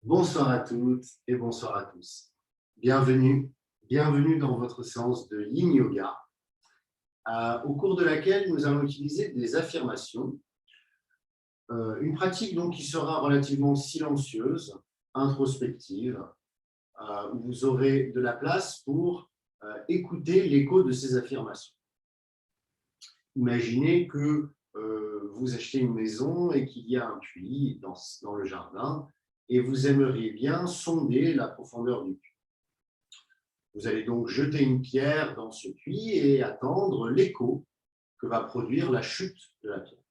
Bonsoir à toutes et bonsoir à tous. Bienvenue dans votre séance de Yin Yoga, au cours de laquelle nous allons utiliser des affirmations, une pratique donc qui sera relativement silencieuse, introspective, où vous aurez de la place pour écouter l'écho de ces affirmations. Imaginez que vous achetez une maison et qu'il y a un puits dans le jardin et vous aimeriez bien sonder la profondeur du puits. Vous allez donc jeter une pierre dans ce puits et attendre l'écho que va produire la chute de la pierre.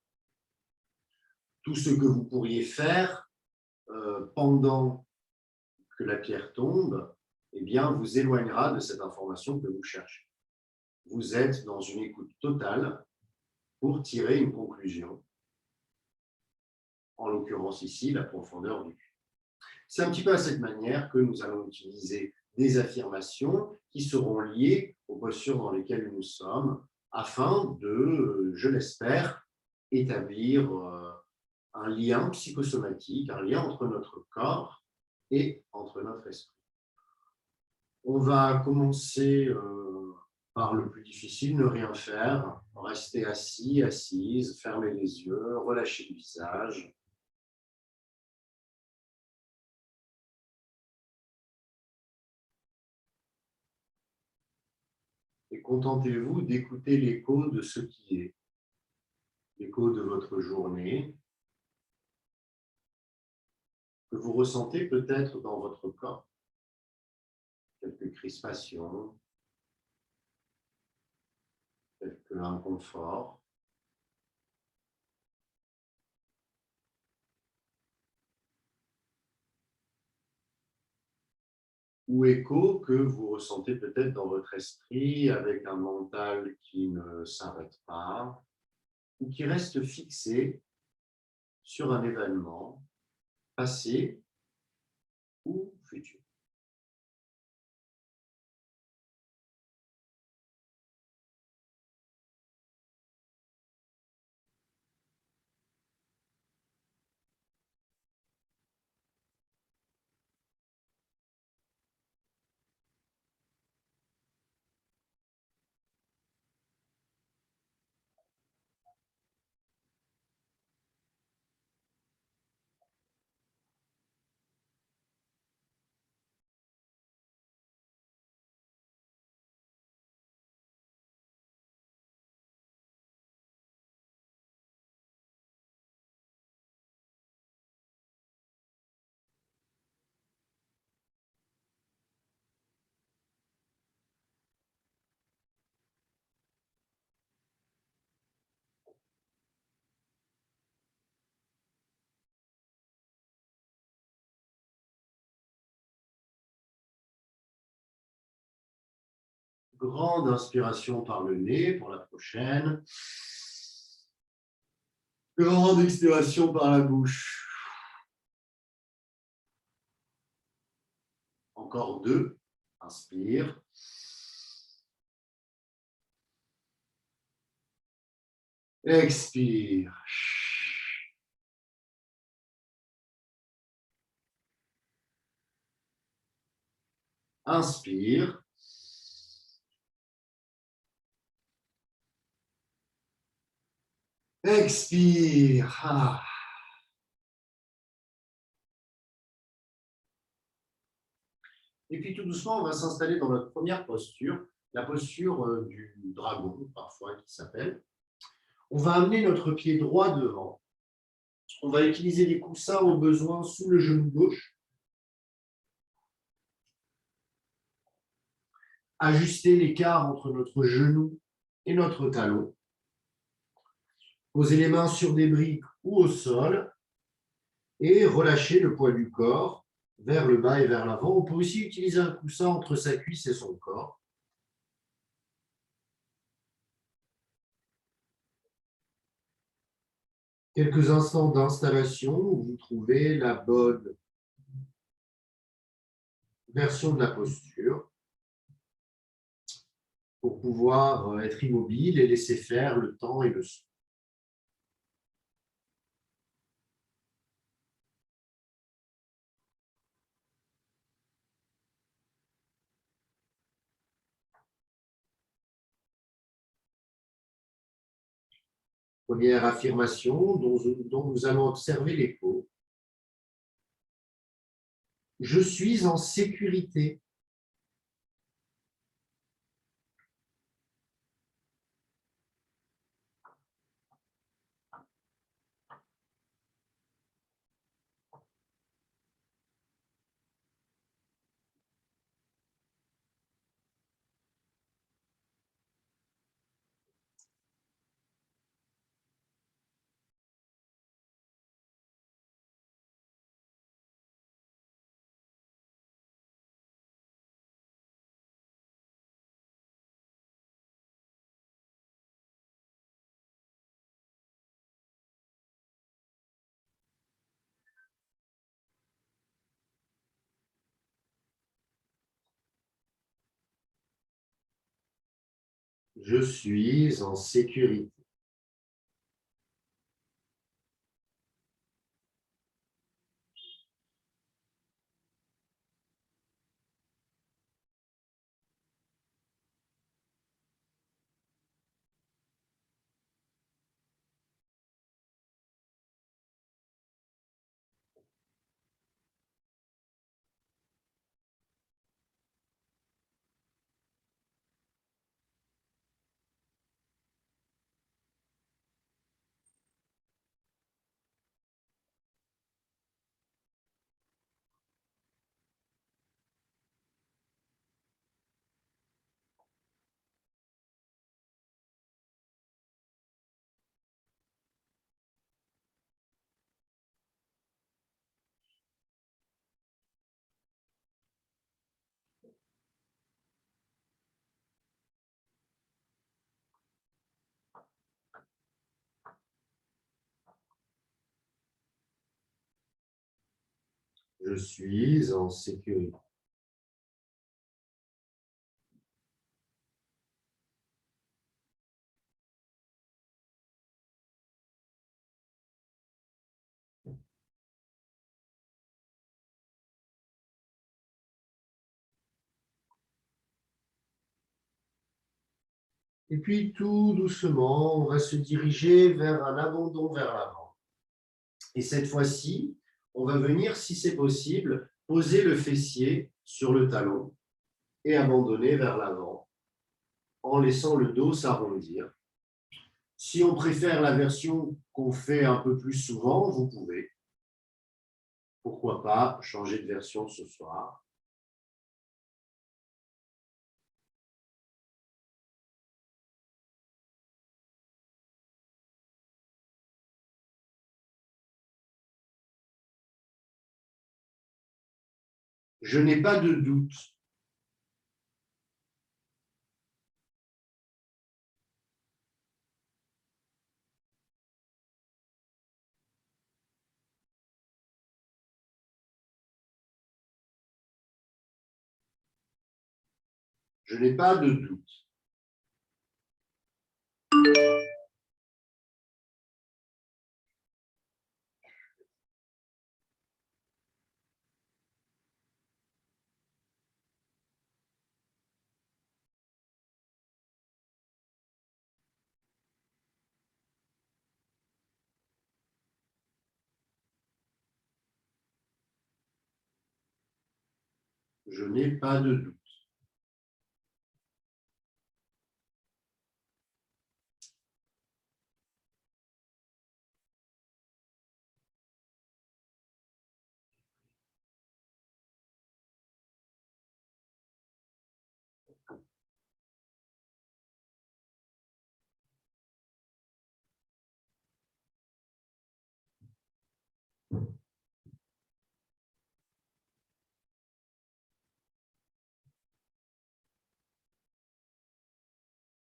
Tout ce que vous pourriez faire pendant que la pierre tombe, eh bien, vous éloignera de cette information que vous cherchez. Vous êtes dans une écoute totale pour tirer une conclusion, en l'occurrence ici, la profondeur du puits. C'est un petit peu à cette manière que nous allons utiliser des affirmations qui seront liées aux postures dans lesquelles nous sommes, afin de, je l'espère, établir un lien psychosomatique, un lien entre notre corps et entre notre esprit. On va commencer par le plus difficile, ne rien faire, rester assis, assise, fermer les yeux, relâcher le visage. Et contentez-vous d'écouter l'écho de ce qui est, l'écho de votre journée, que vous ressentez peut-être dans votre corps, quelques crispations, quelques inconforts. Ou écho que vous ressentez peut-être dans votre esprit avec un mental qui ne s'arrête pas ou qui reste fixé sur un événement passé ou futur. Grande inspiration par le nez pour la prochaine. Grande expiration par la bouche. Encore deux. Inspire. Expire. Inspire. Expire. Ah. Et puis tout doucement, on va s'installer dans notre première posture, la posture du dragon, parfois qui s'appelle. On va amener notre pied droit devant. On va utiliser les coussins au besoin sous le genou gauche. Ajuster l'écart entre notre genou et notre talon. Poser les mains sur des briques ou au sol et relâcher le poids du corps vers le bas et vers l'avant. On peut aussi utiliser un coussin entre sa cuisse et son corps. Quelques instants d'installation où vous trouvez la bonne version de la posture pour pouvoir être immobile et laisser faire le temps et le son. Première affirmation dont nous allons observer l'écho. Je suis en sécurité. Je suis en sécurité. Je suis en sécurité. Et puis, tout doucement, on va se diriger vers un abandon vers l'avant. Et cette fois-ci, on va venir, si c'est possible, poser le fessier sur le talon et abandonner vers l'avant en laissant le dos s'arrondir. Si on préfère la version qu'on fait un peu plus souvent, vous pouvez. Pourquoi pas changer de version ce soir. Je n'ai pas de doute. Je n'ai pas de doute. Je n'ai pas de doute.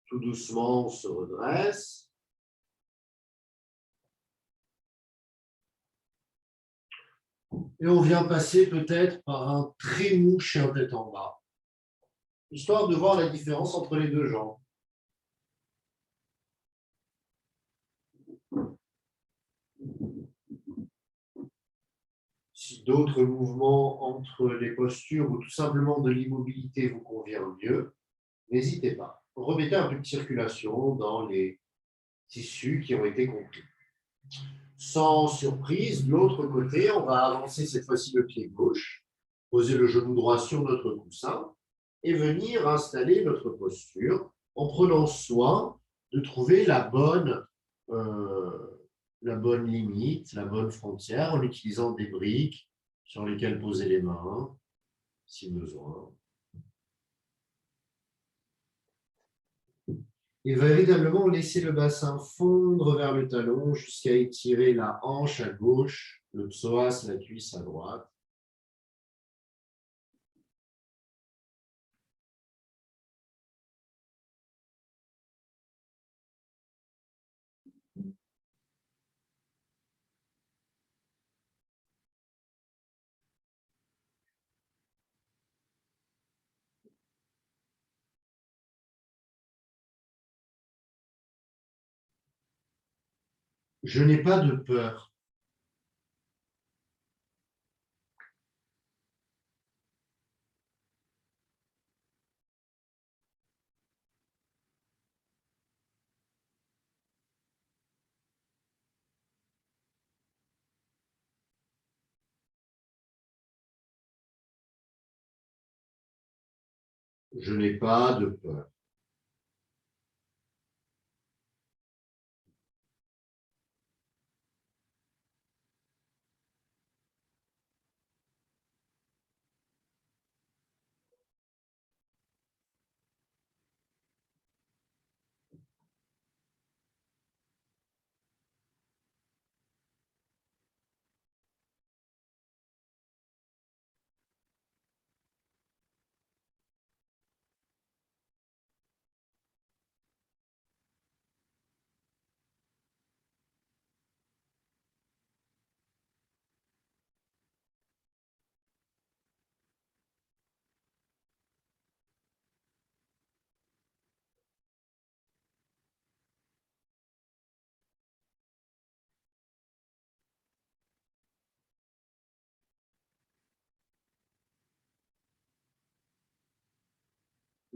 Tout doucement, on se redresse. Et on vient passer peut-être par un très mou chien tête en bas, histoire de voir la différence entre les deux jambes. Si d'autres mouvements entre les postures ou tout simplement de l'immobilité vous convient mieux, n'hésitez pas. Remettez un peu de circulation dans les tissus qui ont été compris. Sans surprise, de l'autre côté, on va avancer cette fois-ci le pied gauche, poser le genou droit sur notre coussin et venir installer notre posture en prenant soin de trouver la bonne limite, la bonne frontière, en utilisant des briques sur lesquelles poser les mains, si besoin. Et véritablement laisser le bassin fondre vers le talon jusqu'à étirer la hanche à gauche, le psoas, la cuisse à droite. Je n'ai pas de peur. Je n'ai pas de peur.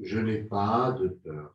Je n'ai pas de peur.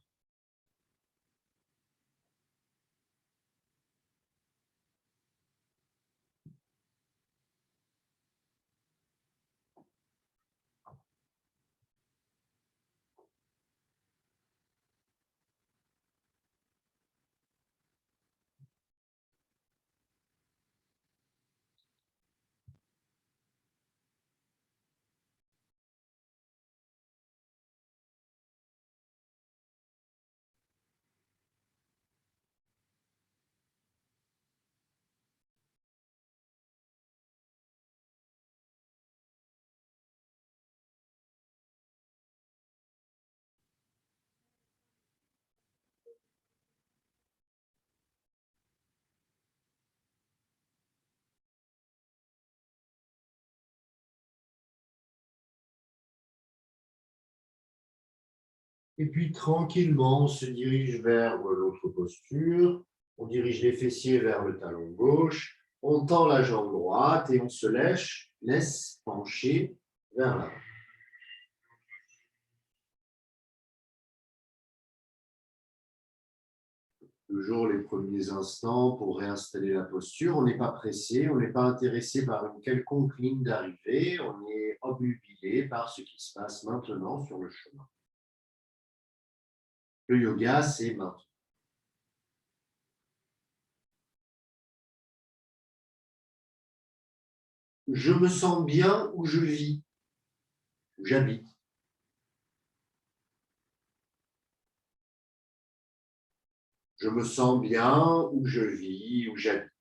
Et puis tranquillement, on se dirige vers l'autre posture. On dirige les fessiers vers le talon gauche. On tend la jambe droite et on se laisse pencher vers l'avant. Toujours les premiers instants pour réinstaller la posture. On n'est pas pressé, on n'est pas intéressé par une quelconque ligne d'arrivée. On est obnubilé par ce qui se passe maintenant sur le chemin. Le yoga, c'est maintenant. Je me sens bien où je vis, où j'habite. Je me sens bien où je vis, où j'habite.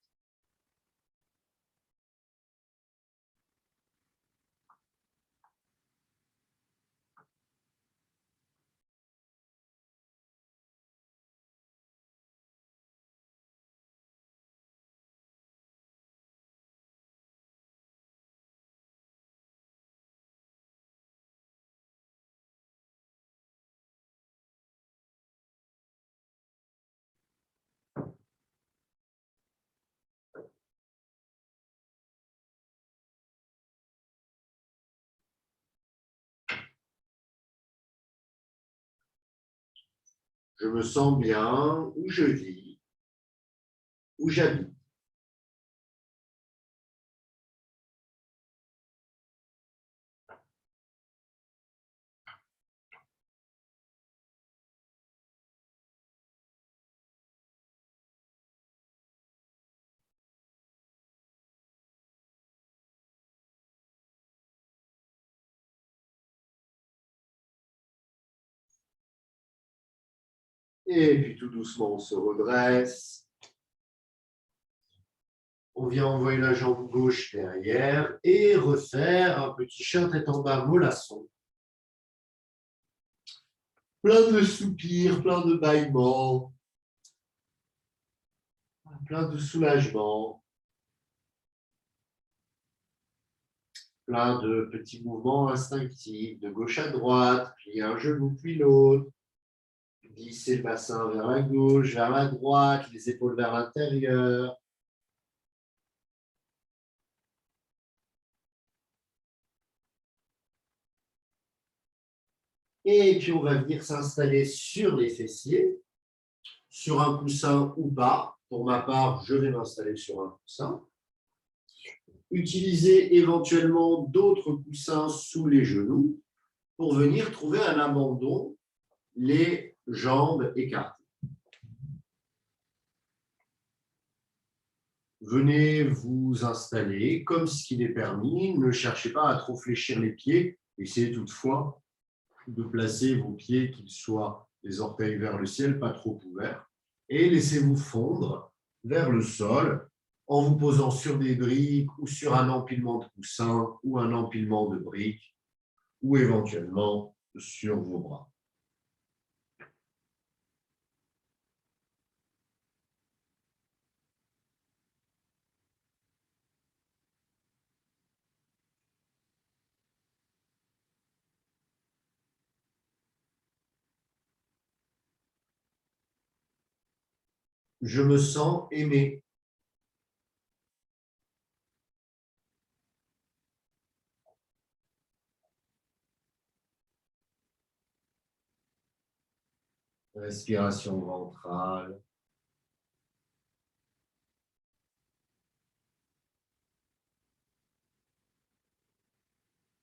Je me sens bien où je vis, où j'habite. Et puis tout doucement, on se redresse. On vient envoyer la jambe gauche derrière et refaire un petit chien tête en bas, mollasson. Plein de soupirs, plein de bâillements, plein de soulagement, plein de petits mouvements instinctifs, de gauche à droite, puis un genou, puis l'autre. Glisser le bassin vers la gauche, vers la droite, les épaules vers l'intérieur. Et puis, on va venir s'installer sur les fessiers, sur un coussin ou pas. Pour ma part, je vais m'installer sur un coussin. Utiliser éventuellement d'autres coussins sous les genoux pour venir trouver un abandon, les jambes écartées. Venez vous installer comme ce qu'il est permis. Ne cherchez pas à trop fléchir les pieds. Essayez toutefois de placer vos pieds, qu'ils soient les orteils vers le ciel, pas trop ouverts, et laissez-vous fondre vers le sol en vous posant sur des briques ou sur un empilement de coussins ou un empilement de briques ou éventuellement sur vos bras. Je me sens aimé. Respiration ventrale.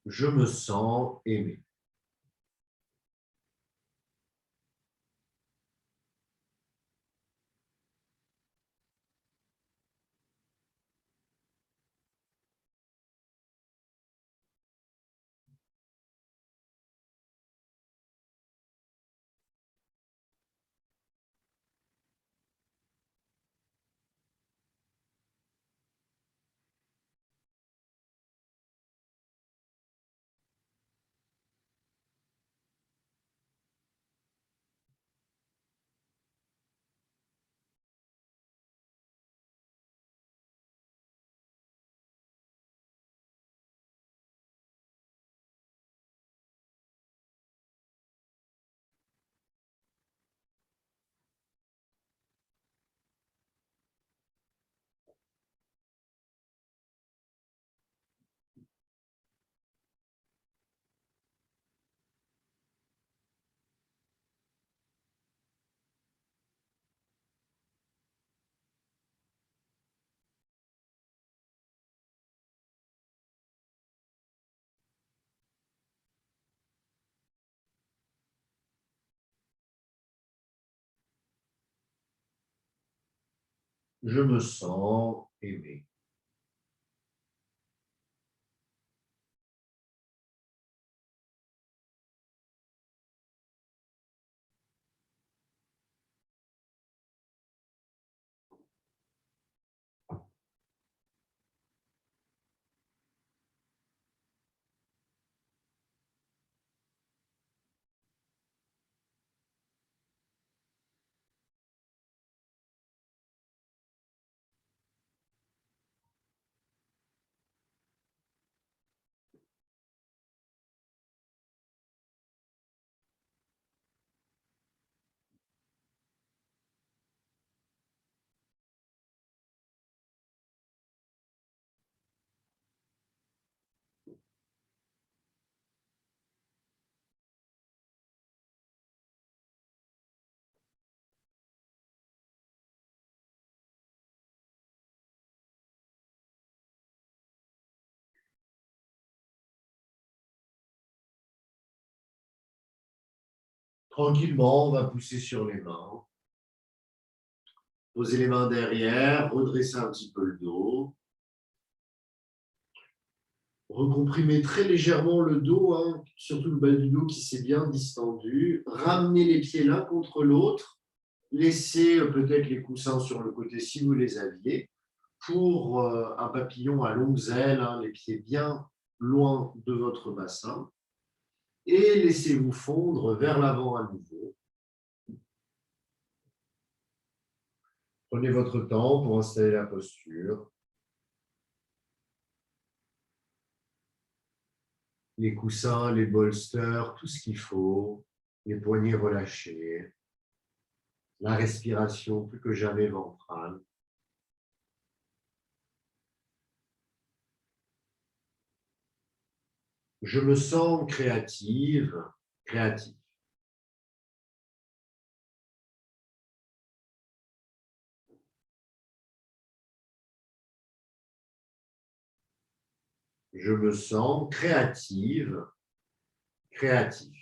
Je me sens aimé. Je me sens aimé. Tranquillement, on va pousser sur les mains. Posez les mains derrière, redressez un petit peu le dos. Recomprimez très légèrement le dos, hein, surtout le bas du dos qui s'est bien distendu. Ramenez les pieds l'un contre l'autre. Laissez peut-être les coussins sur le côté si vous les aviez. Pour un papillon à longues ailes, hein, les pieds bien loin de votre bassin. Et laissez-vous fondre vers l'avant à nouveau. Prenez votre temps pour installer la posture. Les coussins, les bolsters, tout ce qu'il faut. Les poignets relâchés. La respiration plus que jamais ventrale. Je me sens créative, créatif. Je me sens créative, créatif.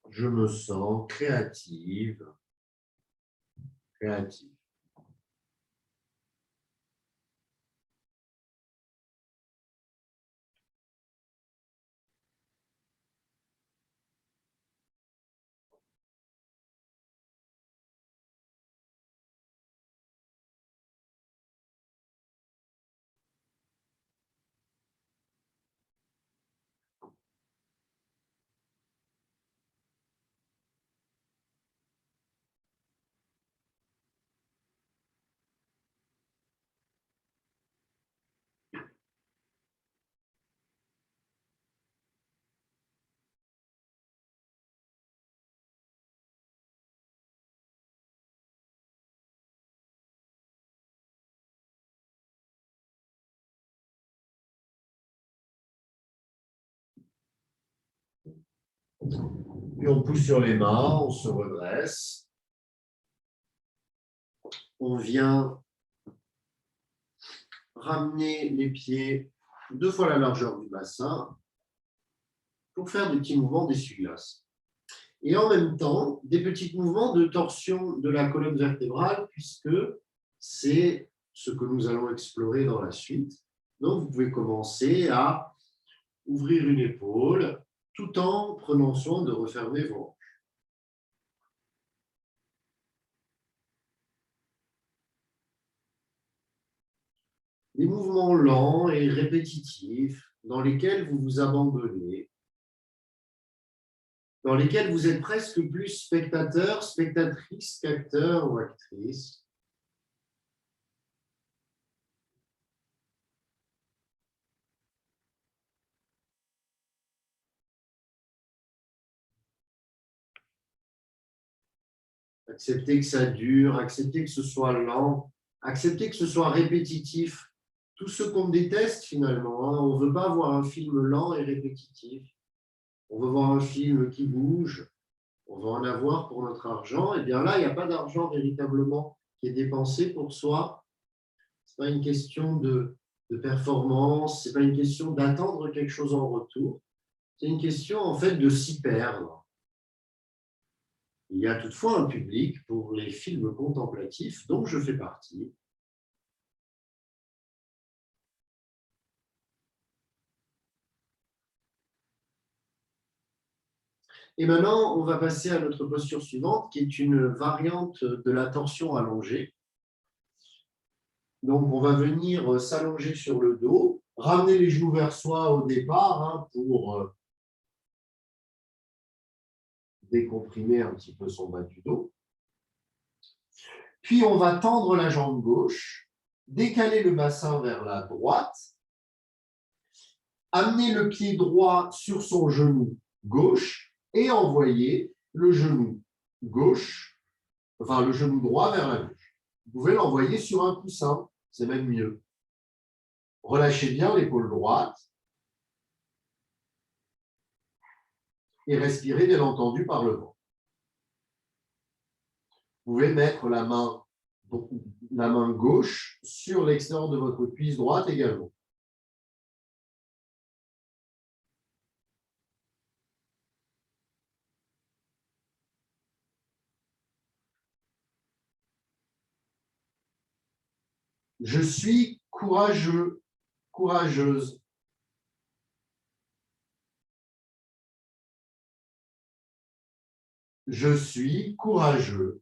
Je me sens créative, créatif. Puis on pousse sur les mains, on se redresse. On vient ramener les pieds 2 fois la largeur du bassin pour faire des petits mouvements d'essuie-glace. Et en même temps, des petits mouvements de torsion de la colonne vertébrale, puisque c'est ce que nous allons explorer dans la suite. Donc, vous pouvez commencer à ouvrir une épaule tout en prenant soin de refermer vos hanches. Des mouvements lents et répétitifs dans lesquels vous vous abandonnez, dans lesquels vous êtes presque plus spectateur, spectatrice qu'acteur ou actrice. Acceptez que ça dure, acceptez que ce soit lent, acceptez que ce soit répétitif. Tout ce qu'on déteste finalement, hein. On ne veut pas voir un film lent et répétitif. On veut voir un film qui bouge, on va en avoir pour notre argent. Et bien là, il n'y a pas d'argent véritablement qui est dépensé pour soi. pas une question de performance, ce n'est pas une question d'attendre quelque chose en retour, c'est une question en fait de s'y perdre. Il y a toutefois un public pour les films contemplatifs dont je fais partie. Et maintenant, on va passer à notre posture suivante, qui est une variante de la torsion allongée. Donc, on va venir s'allonger sur le dos, ramener les genoux vers soi au départ pour décomprimer un petit peu son bas du dos. Puis, on va tendre la jambe gauche, décaler le bassin vers la droite, amener le pied droit sur son genou gauche et envoyer le genou gauche, enfin le genou droit vers la gauche. Vous pouvez l'envoyer sur un coussin, c'est même mieux. Relâchez bien l'épaule droite et respirez bien entendu par le ventre. Vous pouvez mettre la main gauche sur l'extérieur de votre cuisse droite également. Je suis courageux, courageuse. Je suis courageux,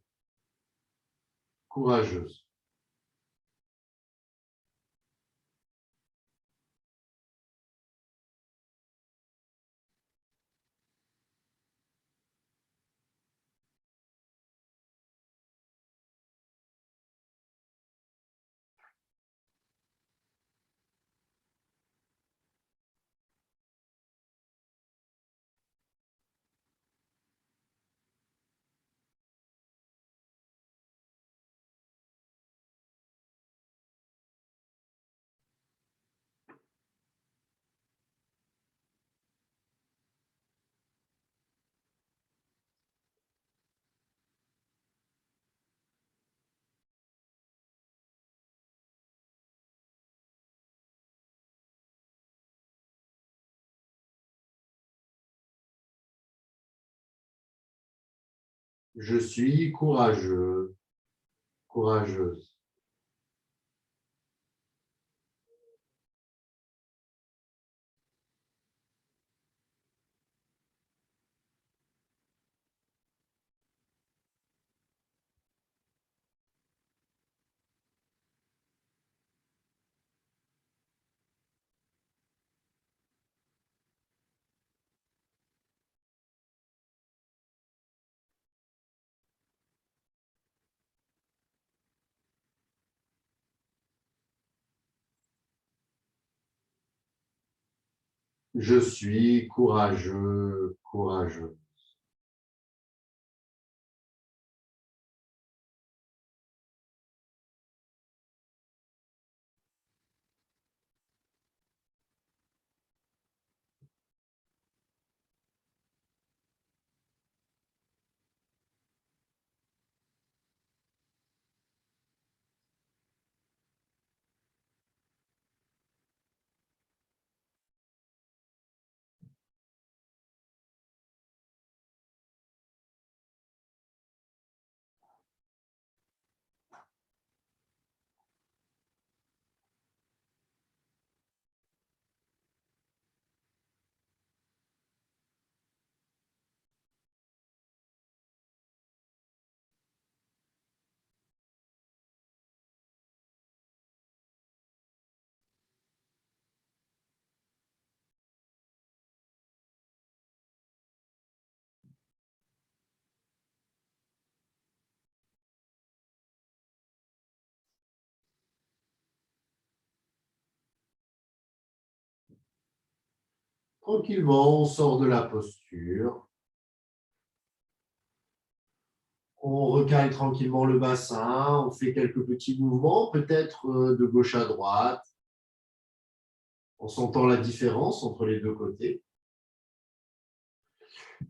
courageuse. Je suis courageux, courageuse. Je suis courageux, courageux. Tranquillement, on sort de la posture. On recale tranquillement le bassin, on fait quelques petits mouvements, peut-être de gauche à droite, en sentant la différence entre les deux côtés.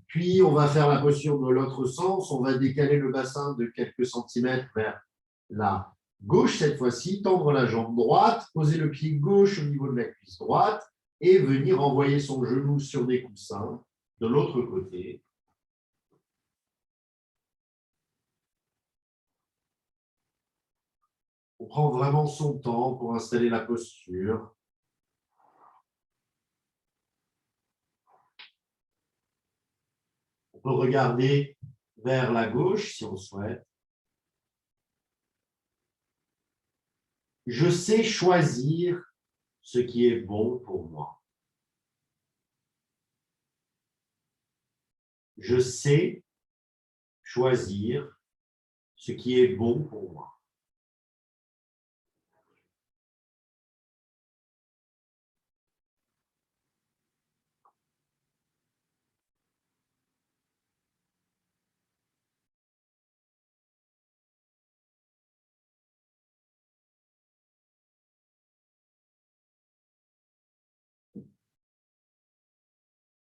Puis, on va faire la posture de l'autre sens, on va décaler le bassin de quelques centimètres vers la Gauche cette fois-ci, tendre la jambe droite, poser le pied gauche au niveau de la cuisse droite et venir envoyer son genou sur des coussins de l'autre côté. On prend vraiment son temps pour installer la posture. On peut regarder vers la gauche si on souhaite. Je sais choisir ce qui est bon pour moi. Je sais choisir ce qui est bon pour moi.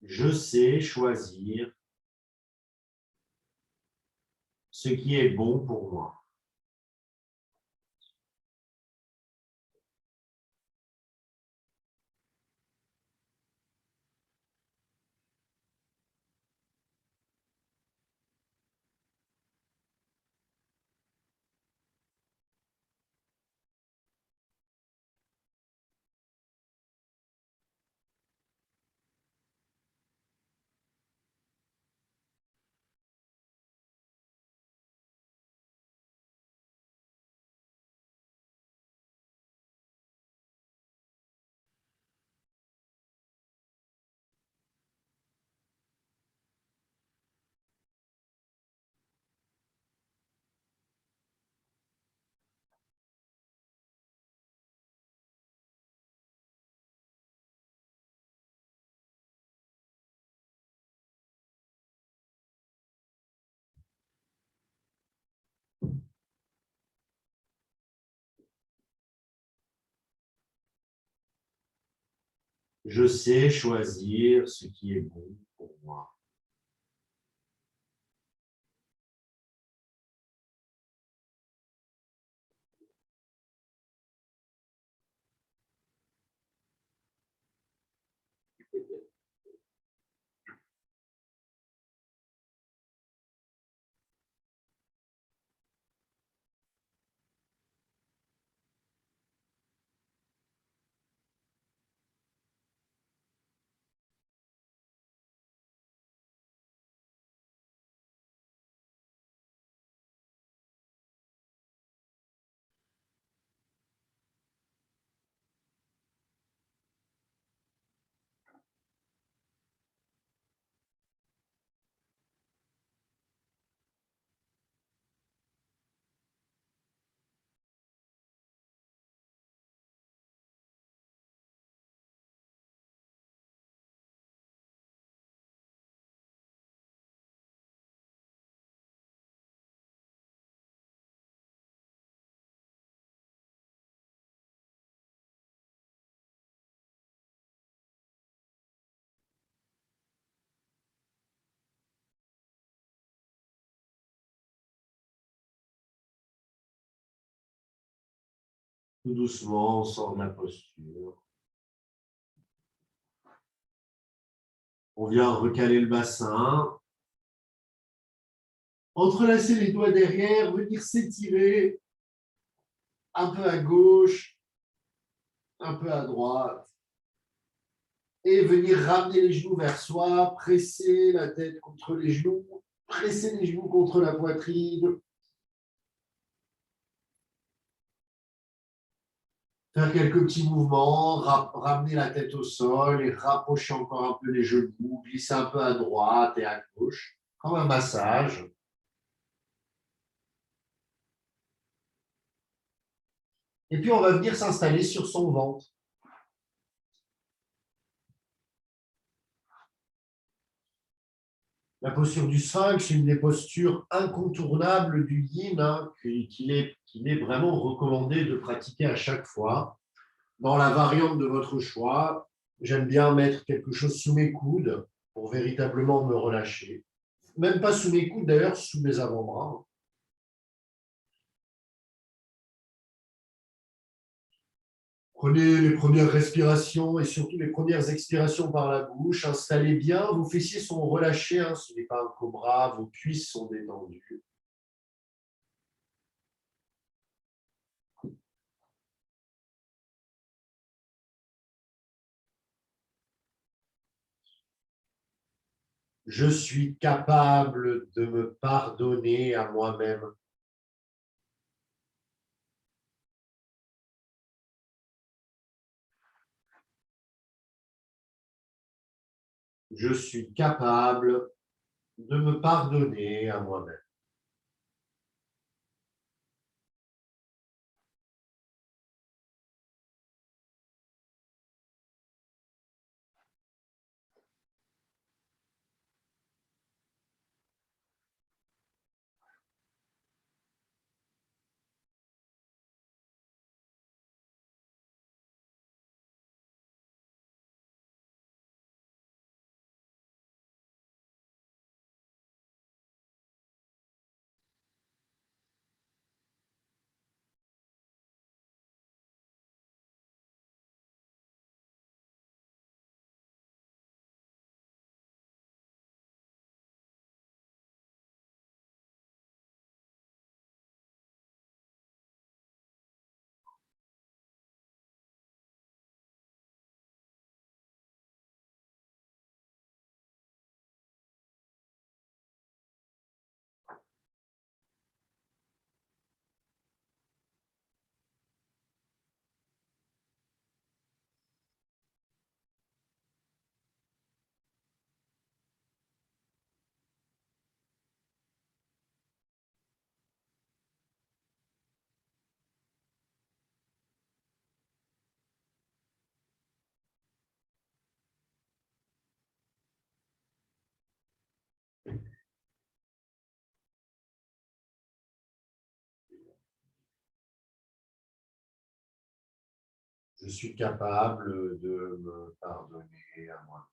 Je sais choisir ce qui est bon pour moi. Je sais choisir ce qui est bon pour moi. Tout doucement, on sort de la posture. On vient recaler le bassin. Entrelacer les doigts derrière, venir s'étirer un peu à gauche, un peu à droite. Et venir ramener les genoux vers soi, presser la tête contre les genoux, presser les genoux contre la poitrine. Faire quelques petits mouvements, ramener la tête au sol et rapprocher encore un peu les genoux, glisser un peu à droite et à gauche, comme un massage. Et puis, on va venir s'installer sur son ventre. La posture du sphinx, c'est une des postures incontournables du yin, hein, qu'il est vraiment recommandé de pratiquer à chaque fois. Dans la variante de votre choix, j'aime bien mettre quelque chose sous mes coudes pour véritablement me relâcher. Même pas sous mes coudes, d'ailleurs, sous mes avant-bras. Prenez les premières respirations et surtout les premières expirations par la bouche. Installez bien, vos fessiers sont relâchés, hein, ce n'est pas un cobra, vos cuisses sont détendues. Je suis capable de me pardonner à moi-même. Je suis capable de me pardonner à moi-même. Je suis capable de me pardonner à moi.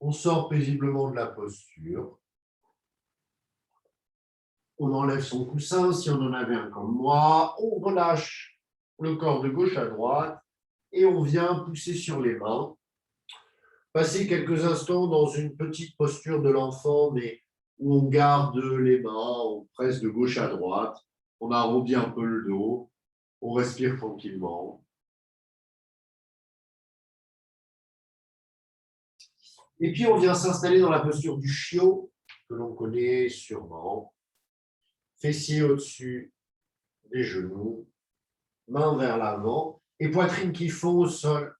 On sort paisiblement de la posture. On enlève son coussin si on en avait un comme moi. On relâche le corps de gauche à droite et on vient pousser sur les mains. Passer quelques instants dans une petite posture de l'enfant, mais où on garde les mains, on presse de gauche à droite, on arrondit un peu le dos, on respire tranquillement. Et puis on vient s'installer dans la posture du chiot, que l'on connaît sûrement. Fessiers au-dessus des genoux, mains vers l'avant et poitrine qui fond au sol.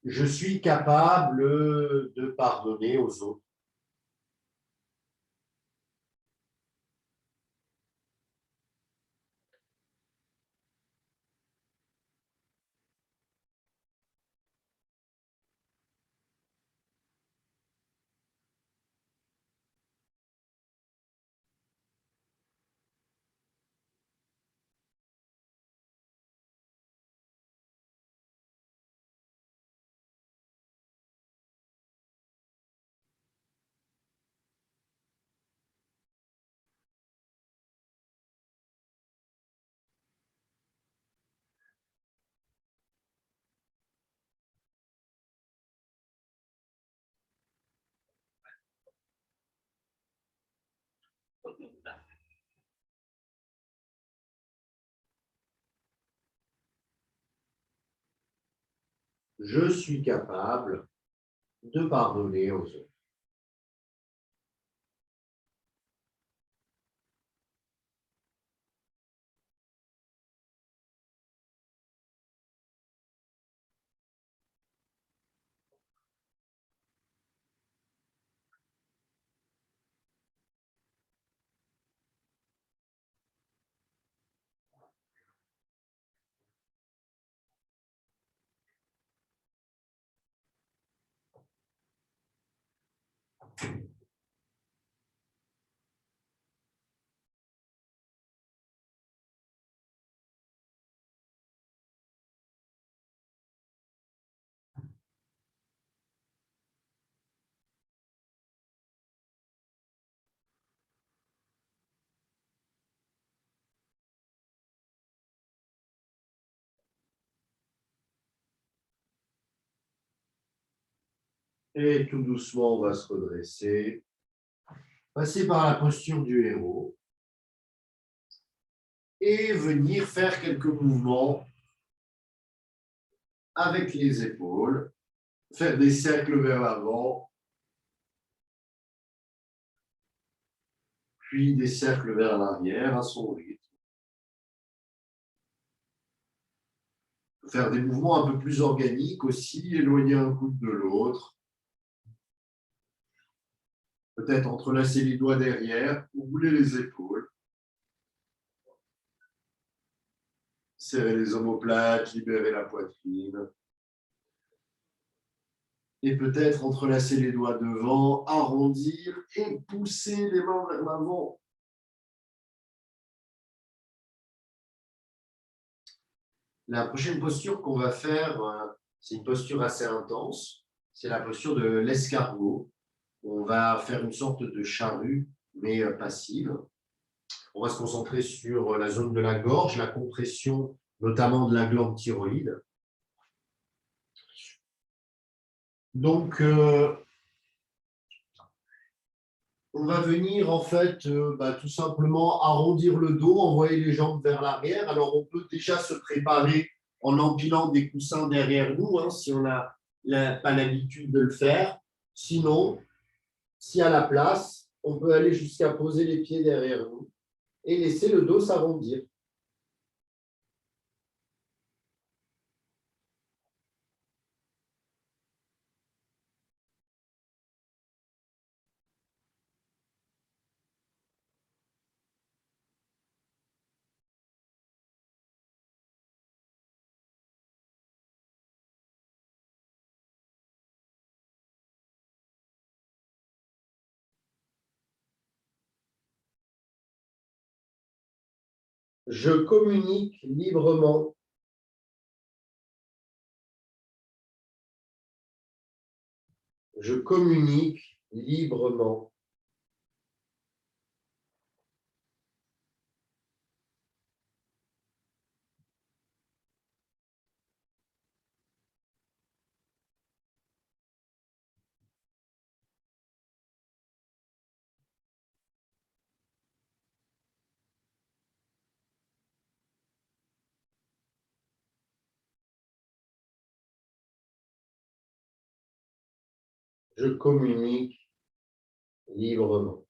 Je suis capable de pardonner aux autres. je suis capable de pardonner aux autres. Et tout doucement, on va se redresser. Passer par la posture du héros. Et venir faire quelques mouvements avec les épaules. Faire des cercles vers l'avant. Puis des cercles vers l'arrière à son rythme. Faire des mouvements un peu plus organiques aussi, éloigner un coude de l'autre. Peut-être entrelacer les doigts derrière, rouler les épaules. Serrer les omoplates, libérer la poitrine. Et peut-être entrelacer les doigts devant, arrondir et pousser les mains vers l'avant. La prochaine posture qu'on va faire, c'est une posture assez intense. C'est la posture de l'escargot. On va faire une sorte de charrue, mais passive. On va se concentrer sur la zone de la gorge, la compression notamment de la glande thyroïde. Donc, on va venir en fait tout simplement arrondir le dos, envoyer les jambes vers l'arrière. Alors, on peut déjà se préparer en empilant des coussins derrière nous, hein, si on n'a pas l'habitude de le faire. Sinon, si à la place, on peut aller jusqu'à poser les pieds derrière nous et laisser le dos s'arrondir. Je communique librement. Je communique librement. Je communique librement.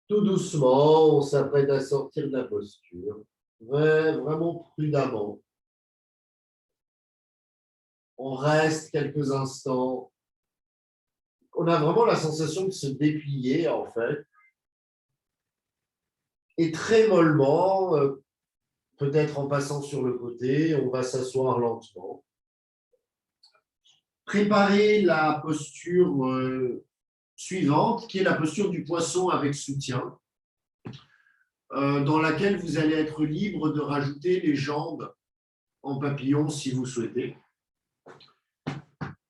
Tout doucement, on s'apprête à sortir de la posture. Vraiment prudemment. On reste quelques instants. On a vraiment la sensation de se déplier, en fait. Et très mollement, peut-être en passant sur le côté, on va s'asseoir lentement. Préparez la posture suivante, qui est la posture du poisson avec soutien, dans laquelle vous allez être libre de rajouter les jambes en papillon si vous souhaitez.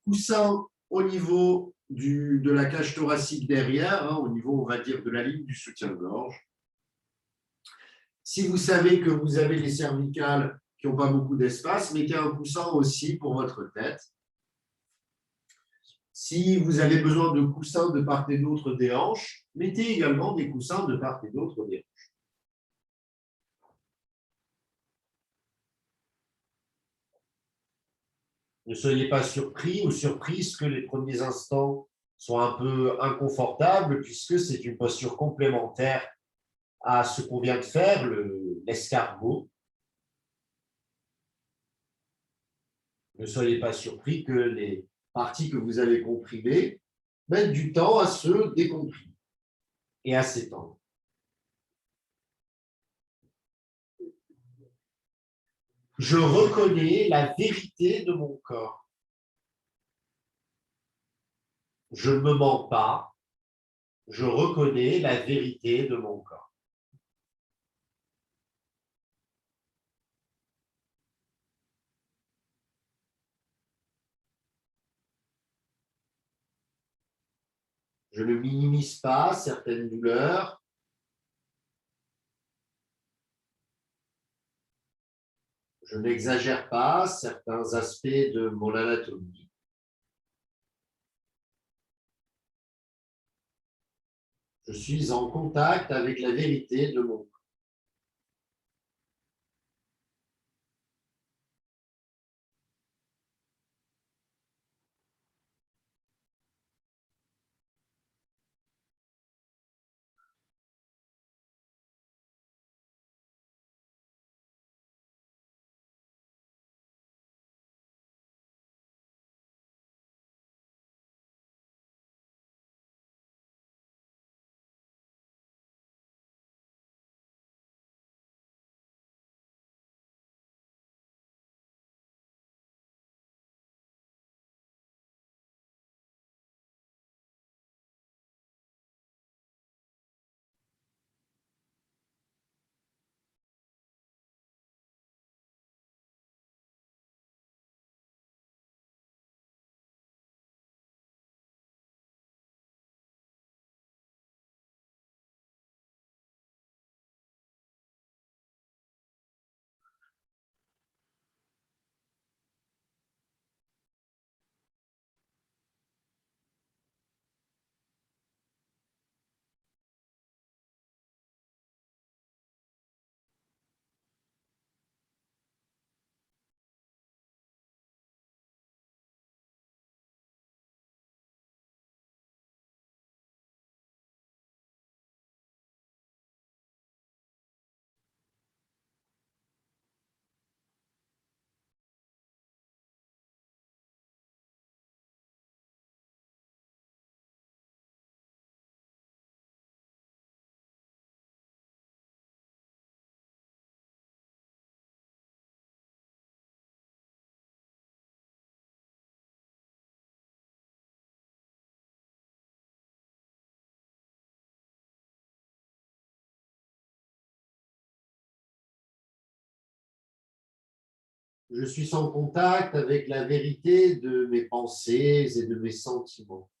Coussin au niveau de la cage thoracique derrière, hein, au niveau, on va dire, de la ligne du soutien-gorge. Si vous savez que vous avez les cervicales qui n'ont pas beaucoup d'espace, mettez un coussin aussi pour votre tête. Si vous avez besoin de coussins de part et d'autre des hanches, mettez également des coussins de part et d'autre des hanches. Ne soyez pas surpris ou surprise que les premiers instants soient un peu inconfortables, puisque c'est une posture complémentaire à ce qu'on vient de faire, l'escargot. Ne soyez pas surpris que les parties que vous avez comprimées mettent du temps à se décomprimer et à s'étendre. Je reconnais la vérité de mon corps. Je ne me mens pas. Je reconnais la vérité de mon corps. Je ne minimise pas certaines douleurs. Je n'exagère pas certains aspects de mon anatomie. Je suis en contact avec la vérité de mon corps. Je suis en contact avec la vérité de mes pensées et de mes sentiments.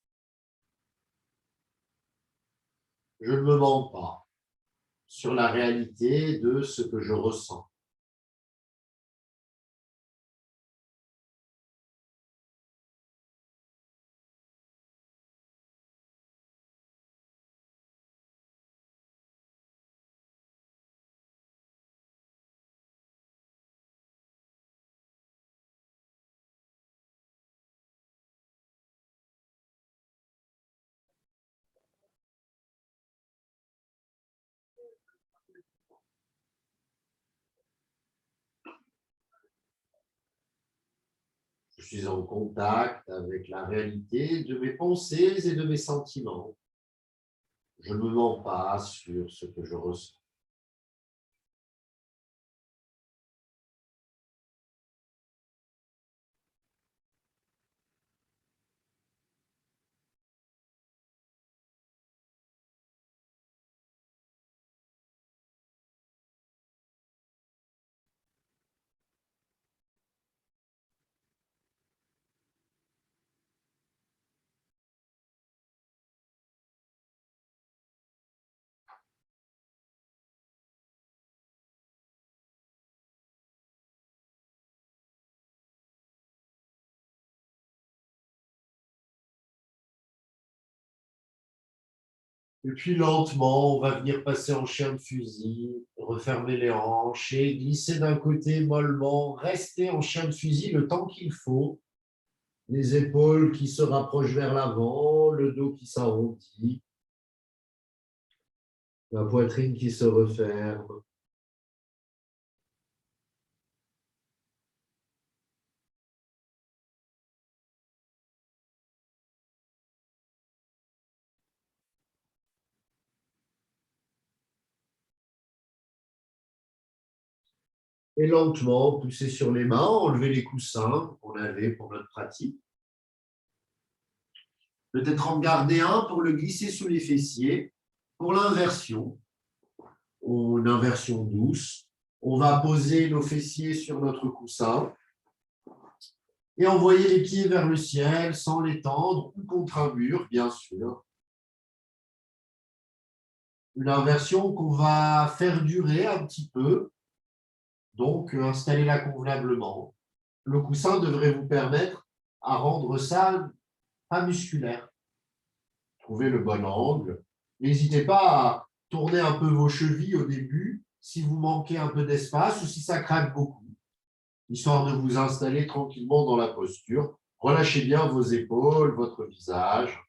Je ne me mens pas sur la réalité de ce que je ressens. Je suis en contact avec la réalité de mes pensées et de mes sentiments. Je ne me mens pas sur ce que je ressens. Et puis lentement, on va venir passer en chien de fusil, refermer les hanches et glisser d'un côté mollement, rester en chien de fusil le temps qu'il faut. Les épaules qui se rapprochent vers l'avant, le dos qui s'arrondit, la poitrine qui se referme. Et lentement, pousser sur les mains, enlever les coussins qu'on avait pour notre pratique. Peut-être en garder un pour le glisser sous les fessiers. Pour l'inversion, ou une inversion douce, on va poser nos fessiers sur notre coussin et envoyer les pieds vers le ciel sans les tendre ou contre un mur, bien sûr. Une inversion qu'on va faire durer un petit peu, donc installez-la convenablement. Le coussin devrait vous permettre à rendre ça pas musculaire. Trouvez le bon angle. N'hésitez pas à tourner un peu vos chevilles au début si vous manquez un peu d'espace ou si ça craque beaucoup, histoire de vous installer tranquillement dans la posture. Relâchez bien vos épaules, votre visage.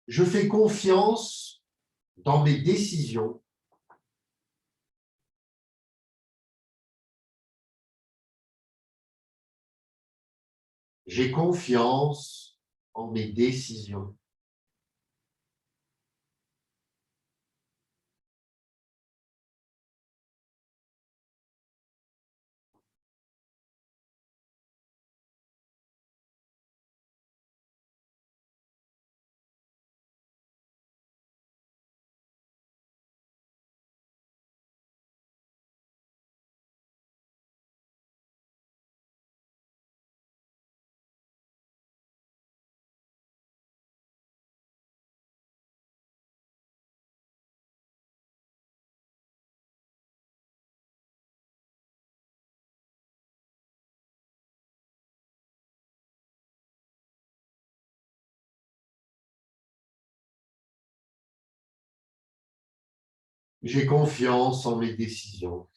Je fais confiance dans mes décisions. J'ai confiance en mes décisions. J'ai confiance en mes décisions.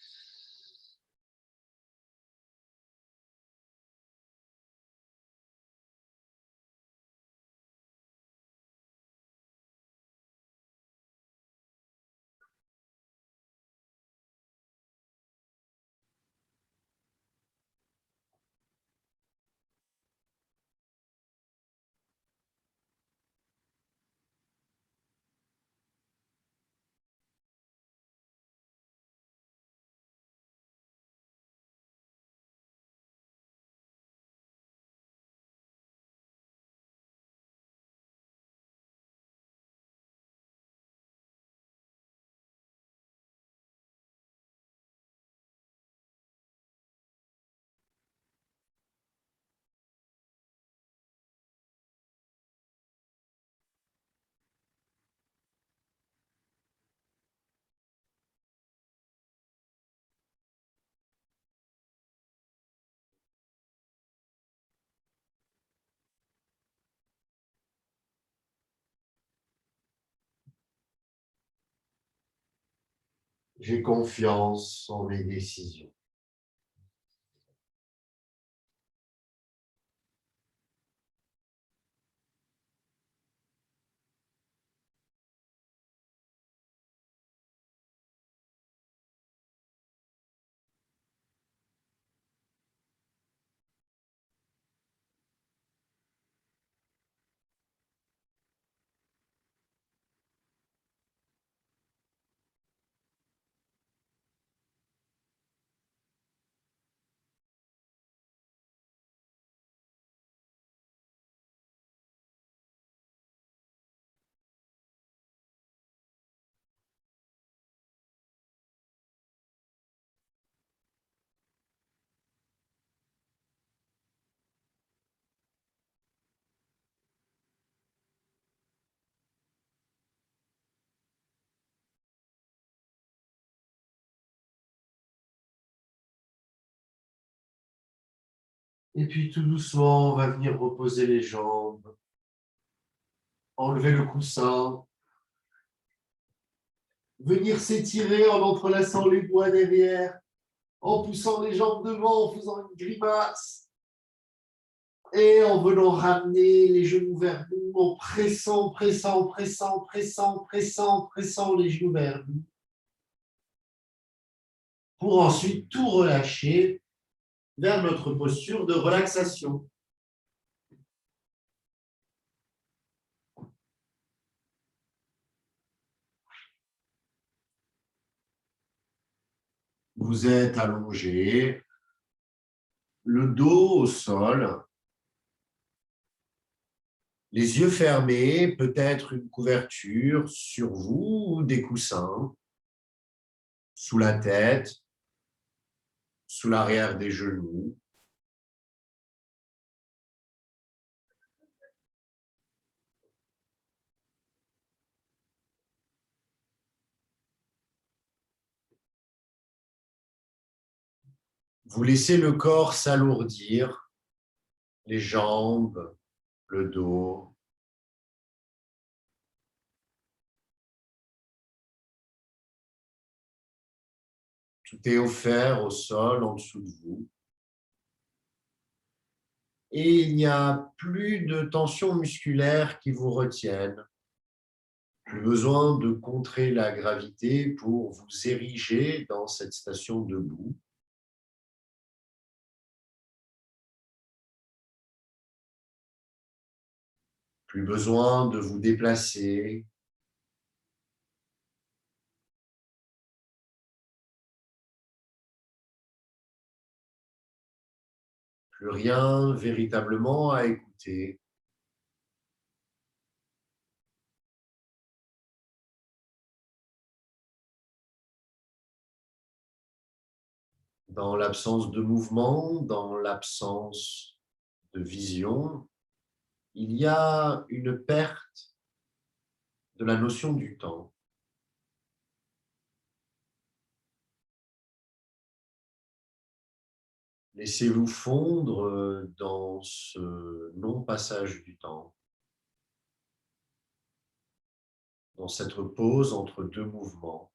J'ai confiance en mes décisions. Et puis tout doucement, on va venir reposer les jambes, enlever le coussin, venir s'étirer en entrelaçant les doigts derrière, en poussant les jambes devant, en faisant une grimace, et en venant ramener les genoux vers nous, en pressant, pressant, pressant, pressant, pressant, pressant les genoux vers nous, pour ensuite tout relâcher vers notre posture de relaxation. Vous êtes allongé, le dos au sol, les yeux fermés, peut-être une couverture sur vous ou des coussins, sous la tête, sous l'arrière des genoux. Vous laissez le corps s'alourdir, les jambes, le dos. Tout est offert au sol en dessous de vous. Et il n'y a plus de tension musculaire qui vous retienne. Plus besoin de contrer la gravité pour vous ériger dans cette station debout. Plus besoin de vous déplacer. Plus rien véritablement à écouter. Dans l'absence de mouvement, dans l'absence de vision, il y a une perte de la notion du temps. Laissez-vous fondre dans ce non-passage du temps, dans cette pause entre deux mouvements.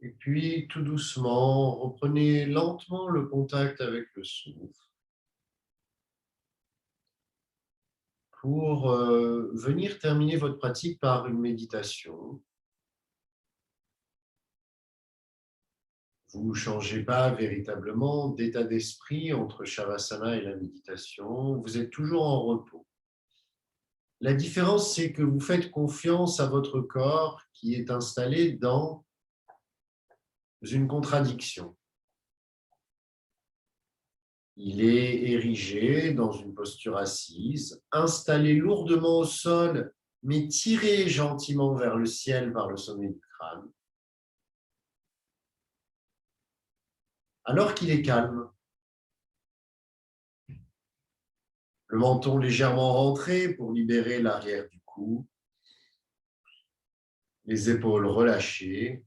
Et puis, tout doucement, reprenez lentement le contact avec le souffle pour venir terminer votre pratique par une méditation. Vous ne changez pas véritablement d'état d'esprit entre Shavasana et la méditation. Vous êtes toujours en repos. La différence, c'est que vous faites confiance à votre corps qui est installé dans une contradiction. Il est érigé dans une posture assise, installé lourdement au sol, mais tiré gentiment vers le ciel par le sommet du crâne, alors qu'il est calme. Le menton légèrement rentré pour libérer l'arrière du cou, les épaules relâchées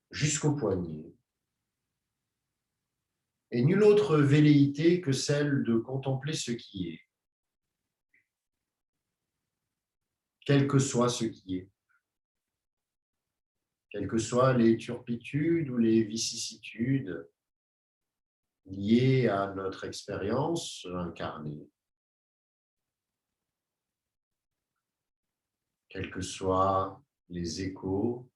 jusqu'au poignet. Et nulle autre velléité que celle de contempler ce qui est, quel que soit ce qui est, quelles que soient les turpitudes ou les vicissitudes liées à notre expérience incarnée, quels que soient les échos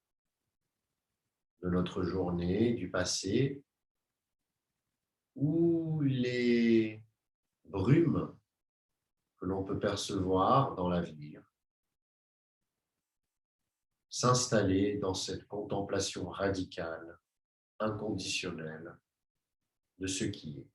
de notre journée, du passé, ou les brumes que l'on peut percevoir dans l'avenir, s'installer dans cette contemplation radicale, inconditionnelle de ce qui est.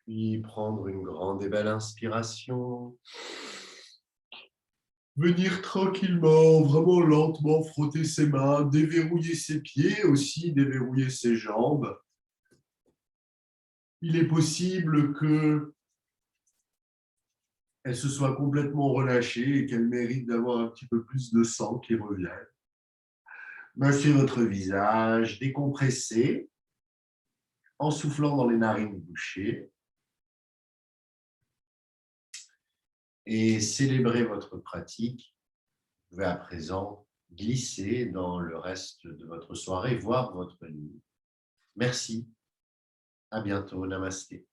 Puis prendre une grande et belle inspiration. Venir tranquillement, vraiment lentement frotter ses mains, déverrouiller ses pieds aussi, déverrouiller ses jambes. Il est possible que elle se soit complètement relâchée et qu'elle mérite d'avoir un petit peu plus de sang qui revienne. Massez votre visage, décompressez en soufflant dans les narines bouchées et célébrez votre pratique. Vous pouvez à présent glisser dans le reste de votre soirée, voire votre nuit. Merci. À bientôt. Namasté.